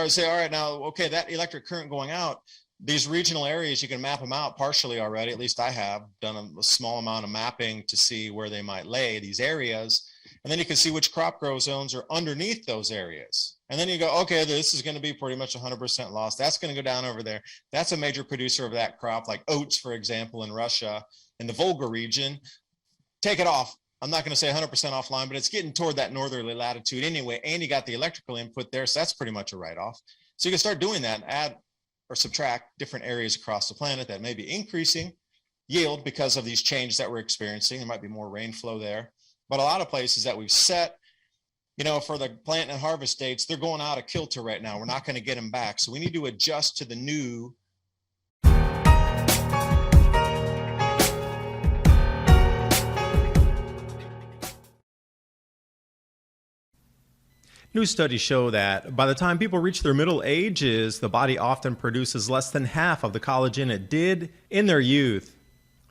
start to say, all right, now, okay, that electric current going out, these regional areas, you can map them out partially already. At least I have done a small amount of mapping to see where they might lay these areas. And then you can see which crop grow zones are underneath those areas. And then you go, okay, this is going to be pretty much 100% loss. That's going to go down over there. That's a major producer of that crop, like oats, for example, in Russia, in the Volga region. Take it off. I'm not going to say 100% offline, but it's getting toward that northerly latitude anyway. And you got the electrical input there. So that's pretty much a write-off. So you can start doing that and add or subtract different areas across the planet that may be increasing yield because of these changes that we're experiencing. There might be more rain flow there. But a lot of places that we've set, you know, for the plant and harvest dates, they're going out of kilter right now. We're not going to get them back. So we need to adjust to the new. New studies show that by the time people reach their middle ages, the body often produces less than half of the collagen it did in their youth.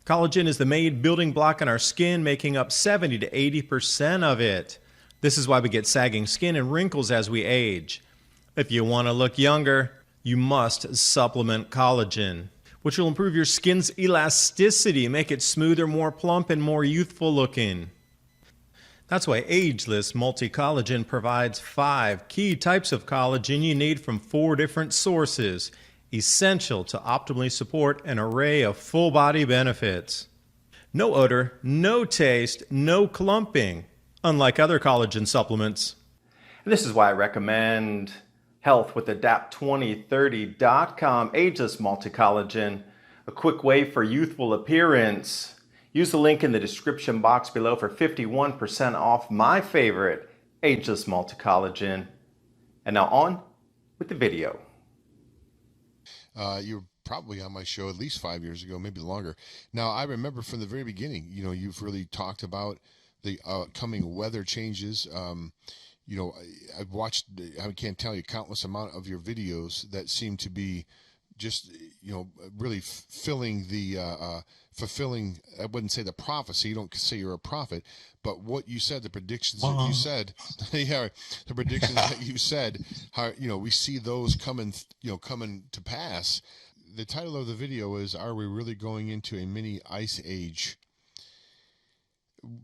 Collagen is the main building block in our skin, making up 70 to 80% of it. This is why we get sagging skin and wrinkles as we age. If you want to look younger, you must supplement collagen, which will improve your skin's elasticity, make it smoother, more plump, and more youthful looking. That's why Ageless Multi-Collagen provides 5 key types of collagen you need from 4 different sources, essential to optimally support an array of full-body benefits. No odor, no taste, no clumping, unlike other collagen supplements. And this is why I recommend Health with Adapt2030.com Ageless Multi-Collagen, a quick way for youthful appearance. Use the link in the description box below for 51% off my favorite Ageless Multi-Collagen. And now on with the video. You were probably on my show at least 5 years ago, maybe longer. Now, I remember from the very beginning, you know, you've really talked about the coming weather changes. You know, I've watched, I can't tell you, countless amount of your videos that seem to be just, you know, really fulfilling, I wouldn't say the prophecy, you don't say you're a prophet, but what you said, the predictions that you said, yeah, the predictions that you said, how, you know, we see those coming to pass. The title of the video is, Are We Really Going Into a Mini Ice Age?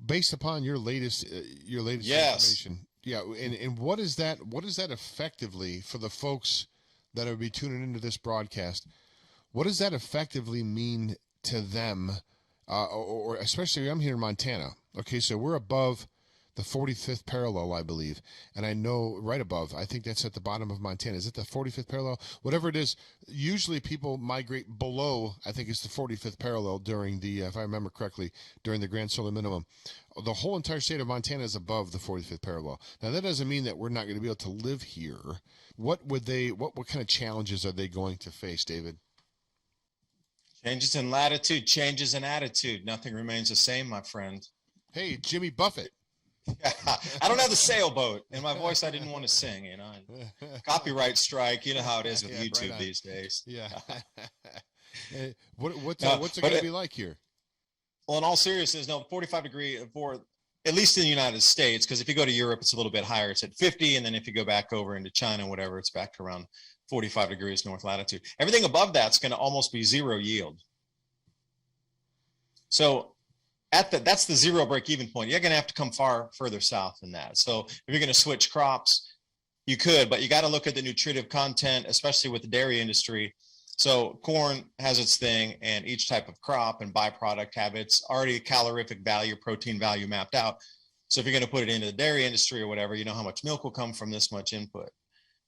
Based upon your latest Yes. information. Yeah, and what is that effectively for the folks that will be tuning into this broadcast? What does that effectively mean to them, or especially I'm here in Montana? Okay, so we're above the 45th parallel, I believe, and I know right above. I think that's at the bottom of Montana. Is it the 45th parallel? Whatever it is. Usually people migrate below. I think it's the 45th parallel during the, if I remember correctly, during the Grand Solar Minimum. The whole entire state of Montana is above the 45th parallel. Now that doesn't mean that we're not going to be able to live here. What kind of challenges are they going to face, David? Changes in latitude, changes in attitude. Nothing remains the same, my friend. Hey, Jimmy Buffett. I don't have the sailboat. In my voice, I didn't want to sing, you know. Copyright strike, you know how it is with YouTube right these days. Yeah. What's it going to be like here? Well, in all seriousness, no, 45 degree for at least in the United States, because if you go to Europe, it's a little bit higher. It's at 50, and then if you go back over into China, whatever, it's back to around 45 degrees north latitude. Everything above that's going to almost be zero yield. So that's the zero break-even point. You're going to have to come further south than that. So if you're going to switch crops, you could, but you got to look at the nutritive content, especially with the dairy industry. So corn has its thing, and each type of crop and byproduct have its already calorific value, protein value mapped out. So if you're going to put it into the dairy industry or whatever, you know how much milk will come from this much input.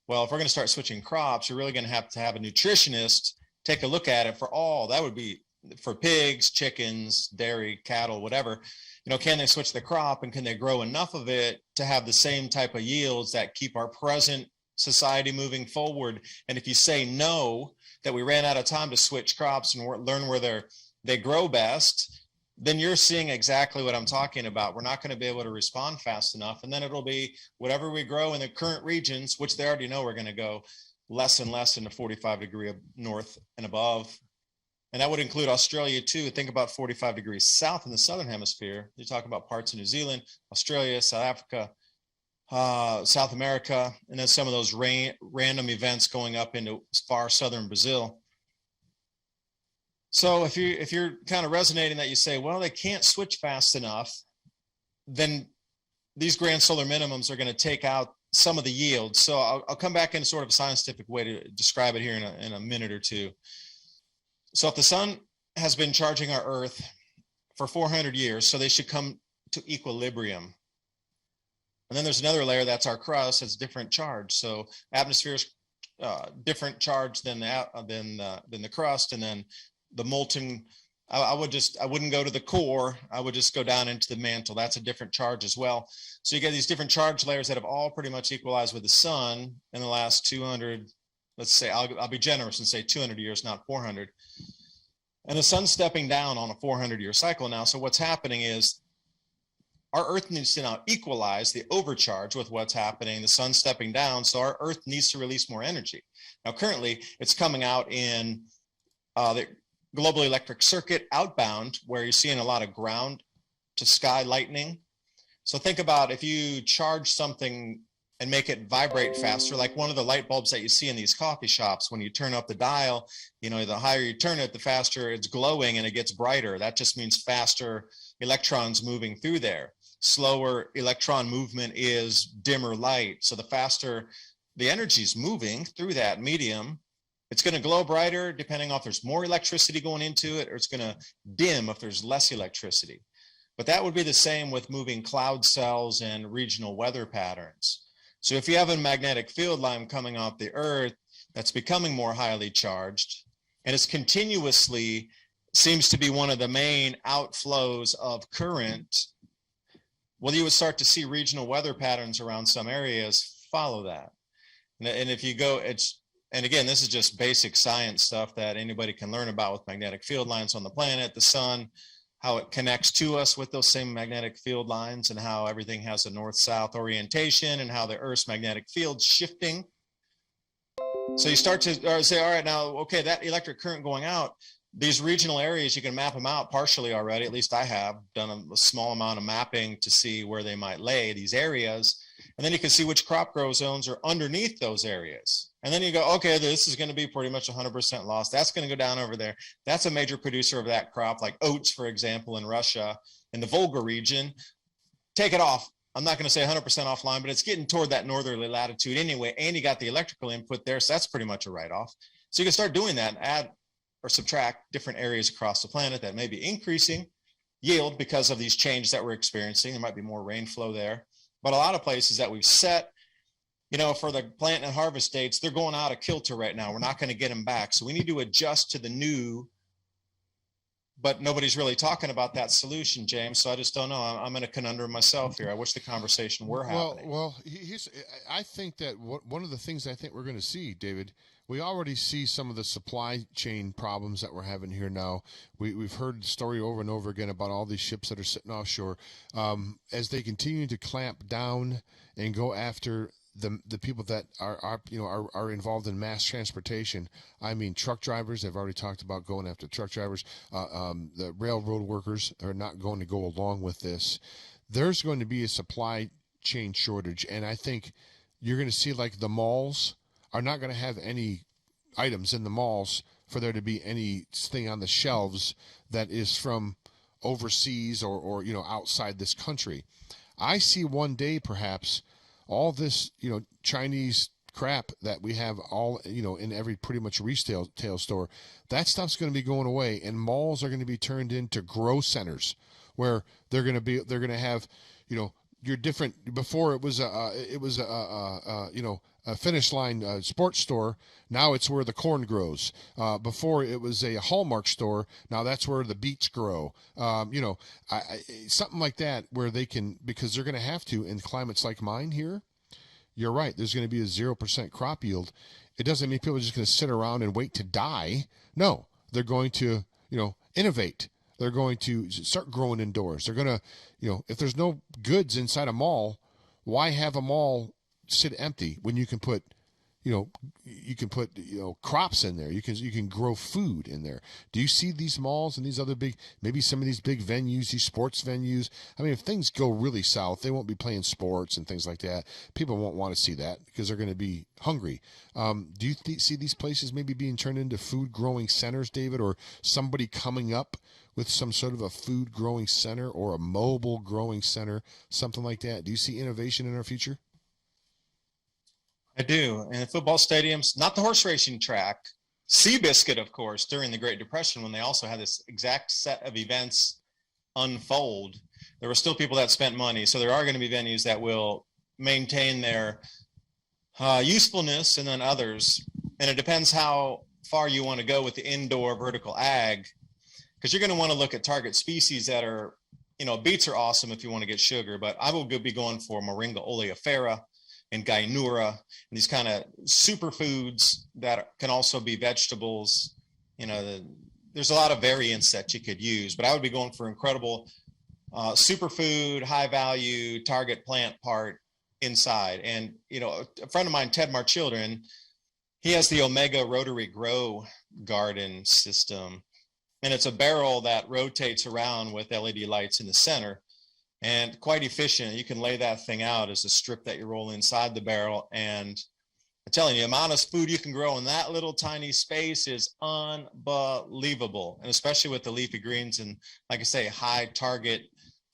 Well, if we're going to start switching crops, you're really going to have a nutritionist take a look at it for all. That would be for pigs, chickens, dairy, cattle, whatever. You know, can they switch the crop, and can they grow enough of it to have the same type of yields that keep our present society moving forward? And if you say no, that we ran out of time to switch crops and learn where they grow best, then you're seeing exactly what I'm talking about. We're not going to be able to respond fast enough. And then it'll be whatever we grow in the current regions, which they already know we're going to go less and less in the 45 degree north and above. And that would include Australia too. Think about 45 degrees south in the southern hemisphere. You talk about parts of New Zealand, Australia, South Africa, South America, and then some of those random events going up into far southern Brazil. So if you're kind of resonating that, you say, well, they can't switch fast enough, then these grand solar minimums are going to take out some of the yield. So I'll come back in sort of a scientific way to describe it here in a minute or two. So if the sun has been charging our Earth for 400 years, so they should come to equilibrium. And then there's another layer, that's our crust, it's different charge. So atmosphere's different charge than the crust, and then the molten, I wouldn't go to the core, I would just go down into the mantle. That's a different charge as well. So you get these different charge layers that have all pretty much equalized with the sun in the last 200, let's say, I'll be generous and say 200 years, not 400. And the sun's stepping down on a 400-year cycle now. So what's happening is our Earth needs to now equalize the overcharge with what's happening. The sun's stepping down, so our Earth needs to release more energy. Now, currently, it's coming out in the global electric circuit outbound, where you're seeing a lot of ground to sky lightning. So think about if you charge something and make it vibrate faster, like one of the light bulbs that you see in these coffee shops. When you turn up the dial, the higher you turn it, the faster it's glowing and it gets brighter. That just means faster electrons moving through there. Slower electron movement is dimmer light. So the faster the energy is moving through that medium, it's going to glow brighter depending on if there's more electricity going into it, or it's going to dim if there's less electricity. But that would be the same with moving cloud cells and regional weather patterns. So if you have a magnetic field line coming off the Earth that's becoming more highly charged, and it's continuously seems to be one of the main outflows of current, well, you would start to see regional weather patterns around some areas follow that. And if you go, and again, this is just basic science stuff that anybody can learn about with magnetic field lines on the planet, the sun, how it connects to us with those same magnetic field lines, and how everything has a north-south orientation, and how the Earth's magnetic field's shifting. So you start to say, all right, now, okay, that electric current going out, these regional areas, you can map them out partially already. At least I have done a small amount of mapping to see where they might lay, these areas. And then you can see which crop grow zones are underneath those areas. And then you go, okay, this is going to be pretty much 100% loss. That's going to go down over there. That's a major producer of that crop, like oats, for example, in Russia, in the Volga region. Take it off. I'm not going to say 100% offline, but it's getting toward that northerly latitude anyway. And you got the electrical input there, so that's pretty much a write-off. So you can start doing that and add or subtract different areas across the planet that may be increasing yield because of these changes that we're experiencing. There might be more rain flow there. But a lot of places that we've set, for the plant and harvest dates, they're going out of kilter right now. We're not going to get them back. So we need to adjust to the new, but nobody's really talking about that solution, James. So I just don't know. I'm in a conundrum myself here. I wish the conversation were happening. Well, I think that one of the things I think we're going to see, David, we already see some of the supply chain problems that we're having here now. We've heard the story over and over again about all these ships that are sitting offshore. As they continue to clamp down and go after the people that are involved in mass transportation. I mean, truck drivers. I've already talked about going after truck drivers. The railroad workers are not going to go along with this. There's going to be a supply chain shortage, and I think you're going to see, like, the malls are not going to have any items in the malls for there to be anything on the shelves that is from overseas or outside this country. I see one day perhaps all this Chinese crap that we have all in every pretty much retail store, that stuff's going to be going away, and malls are going to be turned into grow centers where they're going to have your different. Before it was a finish line sports store. Now it's where the corn grows. Before it was a Hallmark store. Now that's where the beets grow. Something like that where they can, because they're going to have to in climates like mine here. You're right. There's going to be a 0% crop yield. It doesn't mean people are just going to sit around and wait to die. No, they're going to, innovate. They're going to start growing indoors. They're going to, if there's no goods inside a mall, why have a mall sit empty when you can put you can put, crops in there. You can grow food in there. Do you see these malls and these other maybe some of these big venues, these sports venues? I mean, if things go really south, they won't be playing sports and things like that. People won't want to see that because they're going to be hungry. Do you see these places maybe being turned into food growing centers, David, or somebody coming up with some sort of a food growing center or a mobile growing center, something like that? Do you see innovation in our future? I do. And the football stadiums, not the horse racing track, Seabiscuit, of course, during the Great Depression, when they also had this exact set of events unfold, there were still people that spent money. So there are going to be venues that will maintain their usefulness, and then others. And it depends how far you want to go with the indoor vertical ag, because you're going to want to look at target species that are, beets are awesome if you want to get sugar, but I will be going for Moringa oleifera and Gainura, and these kind of superfoods that can also be vegetables. There's a lot of variants that you could use, but I would be going for incredible superfood, high value target plant part inside. And, a friend of mine, Ted Marchildren, he has the Omega Rotary Grow Garden system, and it's a barrel that rotates around with LED lights in the center. And quite efficient. You can lay that thing out as a strip that you roll inside the barrel. And I'm telling you, the amount of food you can grow in that little tiny space is unbelievable. And especially with the leafy greens and, like I say, high target,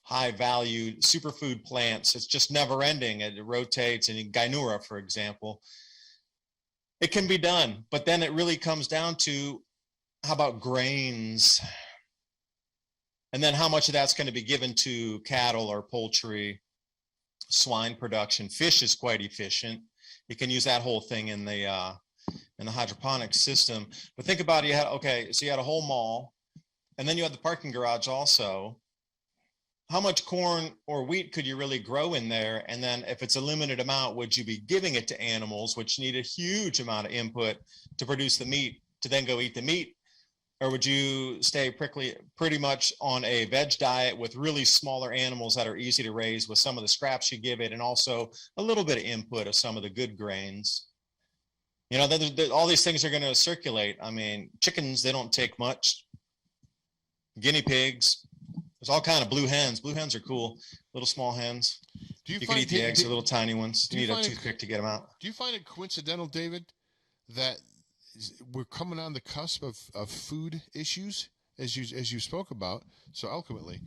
high value superfood plants, it's just never ending. It rotates. And in Gainura, for example, it can be done. But then it really comes down to, how about grains? And then how much of that's going to be given to cattle or poultry, swine production. Fish is quite efficient. You can use that whole thing in the hydroponic system. But think about it, so you had a whole mall, and then you had the parking garage also. How much corn or wheat could you really grow in there? And then if it's a limited amount, would you be giving it to animals, which need a huge amount of input to produce the meat, to then go eat the meat? Or would you stay pretty much on a veg diet with really smaller animals that are easy to raise with some of the scraps you give it, and also a little bit of input of some of the good grains? All these things are going to circulate. I mean, chickens, they don't take much. Guinea pigs, there's all kind of blue hens. Blue hens are cool, little small hens. You can eat the eggs, the little tiny ones. You need a toothpick to get them out. Do you find it coincidental, David, that we're coming on the cusp of food issues, as you spoke about so eloquently?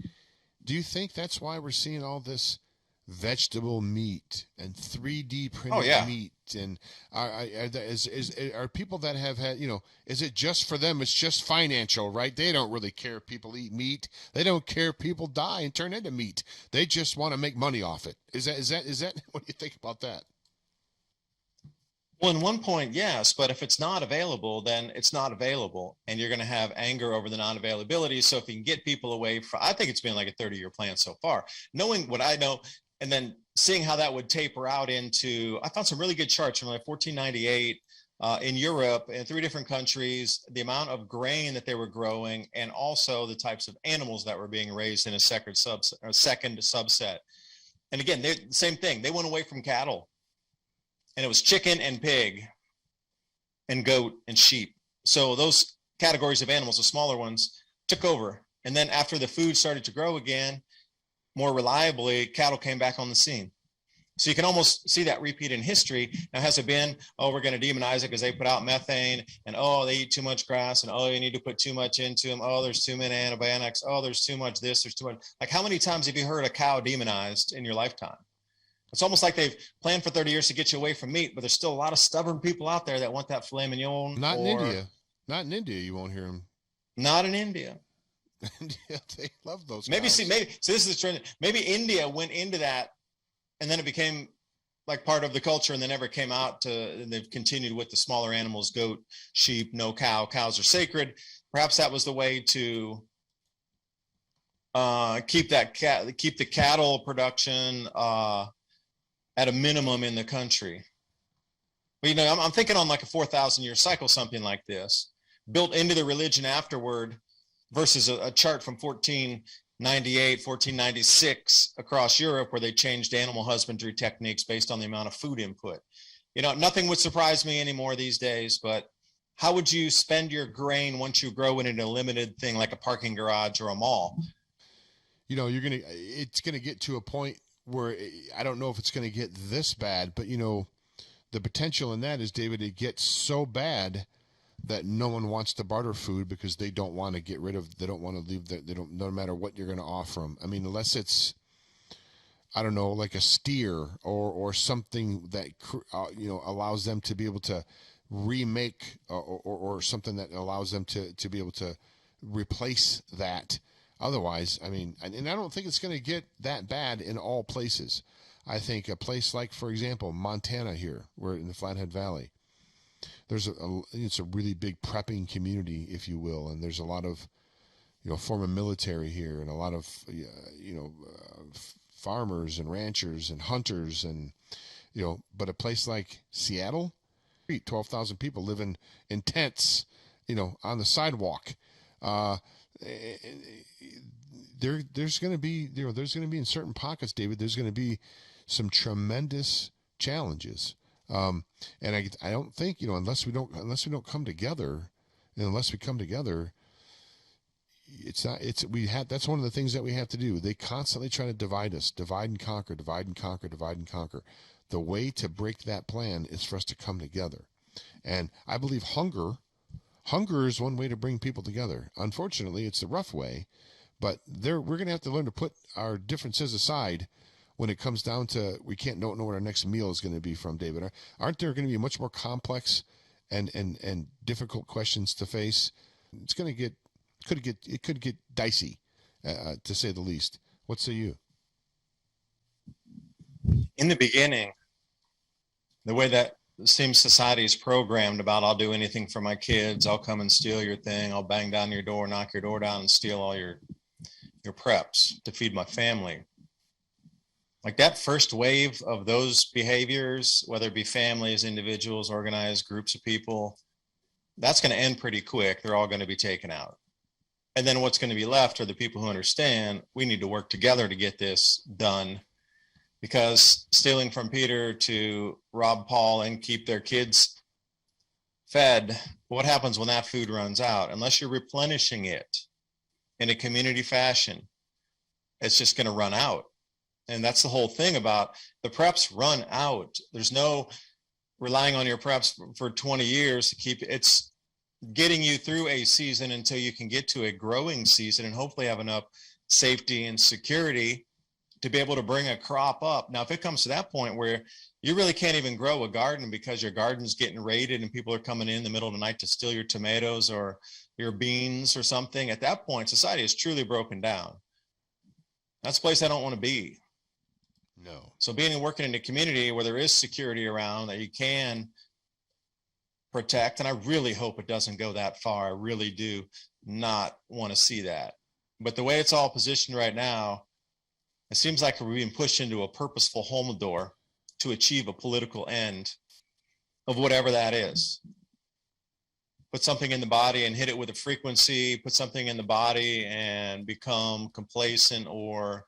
Do you think that's why we're seeing all this vegetable meat and 3D printed meat? And are people that have had, is it just for them? It's just financial, right? They don't really care if people eat meat. They don't care if people die and turn into meat. They just want to make money off it. Is that what do you think about that? Well, in one point, yes, but if it's not available, then it's not available, and you're going to have anger over the non-availability. So if you can get people away from, I think it's been like a 30-year plan so far, knowing what I know, and then seeing how that would taper out into, I found some really good charts from like 1498 in Europe in 3 different countries, the amount of grain that they were growing, and also the types of animals that were being raised in a second subset. And again, same thing. They went away from cattle. And it was chicken and pig and goat and sheep. So those categories of animals, the smaller ones, took over. And then after the food started to grow again, more reliably, cattle came back on the scene. So you can almost see that repeat in history. Now, has it been, we're going to demonize it because they put out methane, and they eat too much grass, and you need to put too much into them. There's too many antibiotics. There's too much this, there's too much. Like, how many times have you heard a cow demonized in your lifetime? It's almost like they've planned for 30 years to get you away from meat, but there's still a lot of stubborn people out there that want that filet mignon. Not in India. Not in India, you won't hear them. Not in India. India, they love those maybe cows. So this is the trend. Maybe India went into that, and then it became like part of the culture, and they never came out and they've continued with the smaller animals, goat, sheep, no cow. Cows are sacred. Perhaps that was the way to keep the cattle production at a minimum in the country. But, I'm thinking on like a 4,000-year cycle, something like this, built into the religion afterward, versus a chart from 1498, 1496 across Europe, where they changed animal husbandry techniques based on the amount of food input. nothing would surprise me anymore these days, but how would you spend your grain once you grow it into a limited thing like a parking garage or a mall? It's going to get to a point where I don't know if it's going to get this bad, but the potential in that is, David, it gets so bad that no one wants to barter food because they don't want to get rid of, they don't want to leave, they don't, no matter what you're going to offer them. I mean, unless it's, I don't know, like a steer or something that, allows them to be able to remake or something that allows them to be able to replace that. Otherwise, I mean, and I don't think it's going to get that bad in all places. I think a place like, for example, Montana here, we're in the Flathead Valley. It's a really big prepping community, if you will, and there's a lot of, former military here, and a lot of, farmers and ranchers and hunters, and but a place like Seattle, 12,000 people living in tents, on the sidewalk. There's going to be, in certain pockets, David, there's going to be some tremendous challenges. And I don't think, unless we don't come together, and unless we come together, that's one of the things that we have to do. They constantly try to divide us, divide and conquer, divide and conquer, divide and conquer. The way to break that plan is for us to come together. And I believe hunger is one way to bring people together. Unfortunately, it's the rough way, but we're going to have to learn to put our differences aside when it comes down to, we don't know what our next meal is going to be from, David. Aren't there going to be much more complex and difficult questions to face? It's going to could get dicey, to say the least. What say you? In the beginning, the way that seems society is programmed about, I'll do anything for my kids, I'll come and steal your thing, I'll bang down your door, knock your door down, and steal all your preps to feed my family. Like that first wave of those behaviors, whether it be families, individuals, organized groups of people, that's going to end pretty quick. They're all going to be taken out. And then what's going to be left are the people who understand we need to work together to get this done, because stealing from Peter to rob Paul and keep their kids fed, what happens when that food runs out? Unless you're replenishing it in a community fashion, it's just going to run out. And that's the whole thing about the preps run out. There's no relying on your preps for 20 years to keep it's getting you through a season until you can get to a growing season and hopefully have enough safety and security to be able to bring a crop up. Now, if it comes to that point where you really can't even grow a garden because your garden's getting raided and people are coming in the middle of the night to steal your tomatoes or your beans or something, at that point, society is truly broken down. That's a place I don't want to be. No. So being and working in a community where there is security around that you can protect, and I really hope it doesn't go that far. I really do not want to see that. But the way it's all positioned right now, it seems like we're being pushed into a purposeful Homodor to achieve a political end of whatever that is. Put something in the body and hit it with a frequency, put something in the body and become complacent or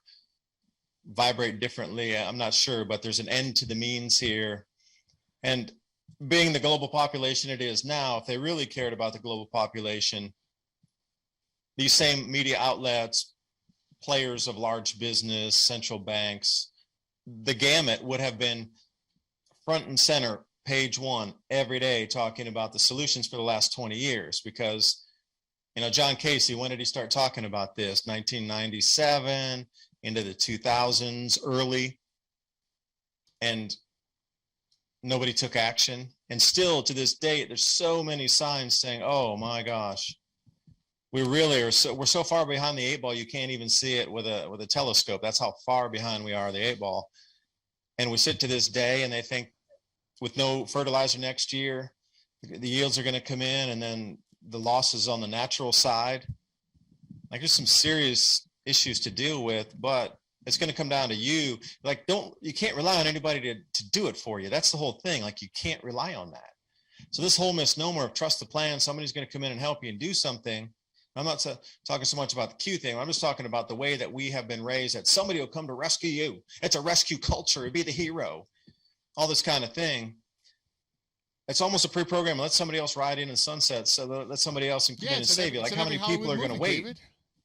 vibrate differently. I'm not sure, but there's an end to the means here. And being the global population it is now, if they really cared about the global population, these same media outlets, players of large business, central banks, the gamut would have been front and center, page one, every day, talking about the solutions for the last 20 years. Because, John Casey, when did he start talking about this? 1997, into the 2000s, early. And nobody took action. And still to this date, there's so many signs saying, oh my gosh, we really are we're so far behind the 8 ball, you can't even see it with a telescope. That's how far behind we are the 8 ball. And we sit to this day and they think with no fertilizer next year, the yields are going to come in, and then the losses on the natural side. Like, there's some serious issues to deal with, but it's going to come down to you. Like, you can't rely on anybody to do it for you. That's the whole thing. Like, you can't rely on that. So this whole misnomer of trust the plan, somebody's going to come in and help you and do something. I'm not talking so much about the Q thing. I'm just talking about the way that we have been raised, that somebody will come to rescue you. It's a rescue culture. Be the hero, all this kind of thing. It's almost a pre-program. Let somebody else ride in and sunset. So let somebody else come in and save you. Like, how many people are going to wait?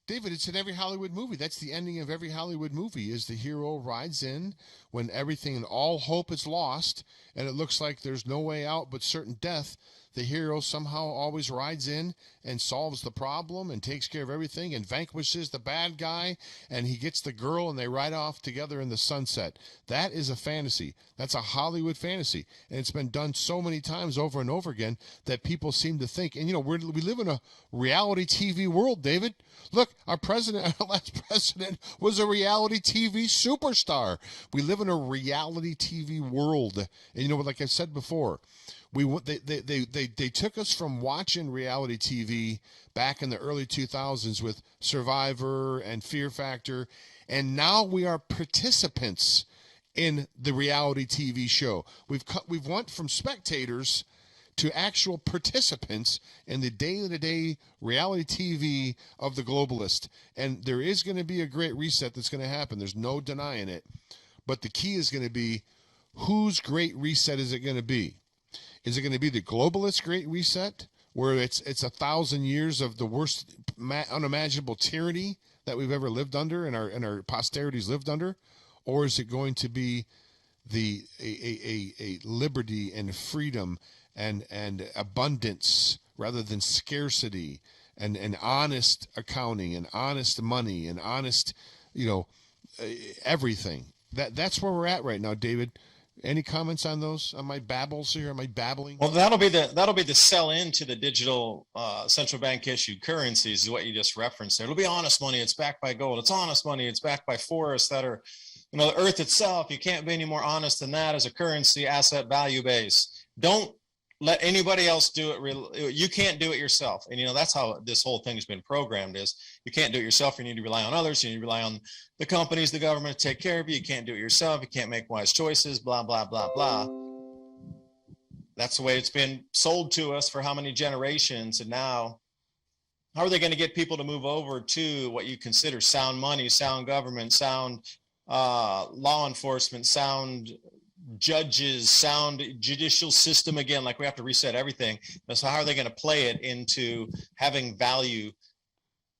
David, it's in every Hollywood movie. That's the ending of every Hollywood movie, is the hero rides in when everything and all hope is lost and it looks like there's no way out but certain death. The hero somehow always rides in and solves the problem and takes care of everything and vanquishes the bad guy, and he gets the girl and they ride off together in the sunset. That is a fantasy. That's a Hollywood fantasy. And it's been done so many times over and over again that people seem to think, and we live in a reality TV world, David. Look, our last president was a reality TV superstar. We live in a reality TV world. And like I said before, they took us from watching reality TV back in the early 2000s with Survivor and Fear Factor, and now we are participants in the reality TV show. We've went from spectators to actual participants in the day-to-day reality TV of the globalist. And there is going to be a great reset that's going to happen. There's no denying it. But the key is going to be, whose great reset is it going to be? Is it going to be the globalist great reset, where it's 1,000 years of the worst unimaginable tyranny that we've ever lived under and our posterity's lived under? Or is it going to be a liberty and freedom and abundance rather than scarcity, and honest accounting and honest money and honest, everything? That's where we're at right now, David. Any comments on those? On my babbles here? Am I babbling? Well, that'll be the sell into the digital central bank issued currencies, is what you just referenced there. It'll be honest money. It's backed by gold. It's honest money. It's backed by forests that are, the earth itself. You can't be any more honest than that as a currency asset value base. Don't let anybody else do it. You can't do it yourself. And, that's how this whole thing has been programmed, is you can't do it yourself. You need to rely on others. You need to rely on the companies, the government to take care of you. You can't do it yourself. You can't make wise choices, blah, blah, blah, blah. That's the way it's been sold to us for how many generations. And now, how are they going to get people to move over to what you consider sound money, sound government, sound law enforcement, sound judges, sound judicial system again? Like, we have to reset everything. So how are they going to play it into having value?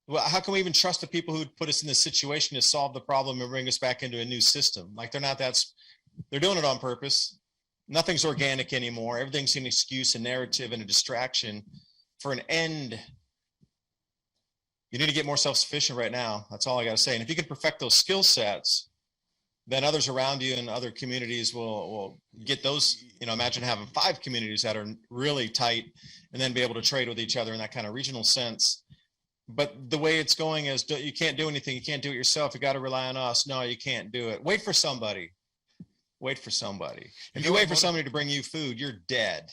Well, how can we even trust the people who put us in this situation to solve the problem and bring us back into a new system? Like, they're doing it on purpose. Nothing's organic anymore. Everything's an excuse, a narrative, and a distraction for an end. You need to get more self-sufficient right now. That's all I got to say. And if you can perfect those skill sets, then others around you and other communities will get those. Imagine having 5 communities that are really tight and then be able to trade with each other in that kind of regional sense. But the way it's going is, you can't do anything. You can't do it yourself. You got to rely on us. No, you can't do it. Wait for somebody. Wait for somebody. If you wait for somebody to bring you food, you're dead.